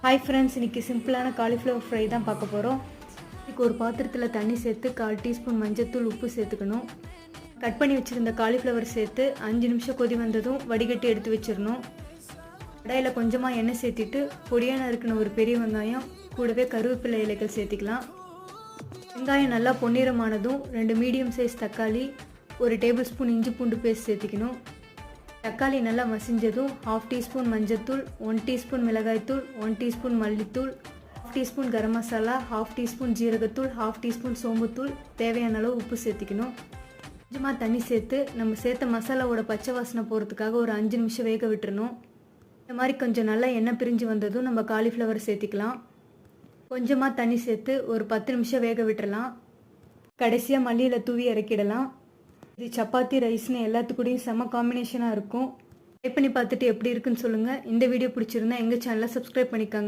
Hi friends, இன்றைக்கி சிம்பிளான cauliflower fry தான் பார்க்க போகிறோம். இதுக்கு ஒரு பாத்திரத்தில் தண்ணி சேர்த்து 1/4 டீஸ்பூன் மஞ்சத்தூள், உப்பு சேர்த்துக்கணும். கட் பண்ணி வச்சுருந்த காலிஃப்ளவர் சேர்த்து 5 நிமிஷம் கொதி வந்ததும் வடிகட்டி எடுத்து வச்சிடணும். கடாயில் கொஞ்சமாக எண்ணெய் சேர்த்திட்டு பொடியாக நறுக்கின ஒரு பெரிய வெங்காயம், கூடவே கருவேப்பிலை இலைகள் சேர்த்திக்கலாம். வெங்காயம் நல்லா பொன்னிறமானதும் 2 மீடியம் சைஸ் தக்காளி, 1 டேபிள் ஸ்பூன் இஞ்சி பூண்டு பேஸ்ட் சேர்த்திக்கணும். தக்காளி நல்லா மசிஞ்சதும் 1/2 டீஸ்பூன் மஞ்சத்தூள், 1 டீஸ்பூன் மிளகாய்த்தூள், 1 டீஸ்பூன் மல்லித்தூள், 1/2 டீஸ்பூன் கரம் மசாலா, 1/2 டீஸ்பூன் ஜீரகத்தூள், 1/2 டீஸ்பூன் சோம்புத்தூள், தேவையான அளவு உப்பு சேர்த்திக்கணும். கொஞ்சமாக தண்ணி சேர்த்து நம்ம சேர்த்த மசாலாவோட பச்சை வாசனை போகிறதுக்காக ஒரு 5 நிமிஷம் வேக விட்டுறணும். இந்த மாதிரி கொஞ்சம் நல்லா எண்ணெய் பிரிஞ்சு வந்ததும் நம்ம காலிஃப்ளவர் சேர்த்திக்கலாம். கொஞ்சமாக தண்ணி சேர்த்து ஒரு 10 நிமிஷம் வேக விட்டுறலாம். கடைசியாக மல்லியில் தூவி இறக்கிடலாம். இது சப்பாத்தி, ரைஸ்னு எல்லாத்துக்கூடையும் செம்ம காம்பினேஷனாக இருக்கும். ட்ரை பண்ணி பார்த்துட்டு எப்படி இருக்குன்னு சொல்லுங்கள். இந்த வீடியோ பிடிச்சிருந்தா எங்கள் சேனலை சப்ஸ்கிரைப் பண்ணிக்கோங்க.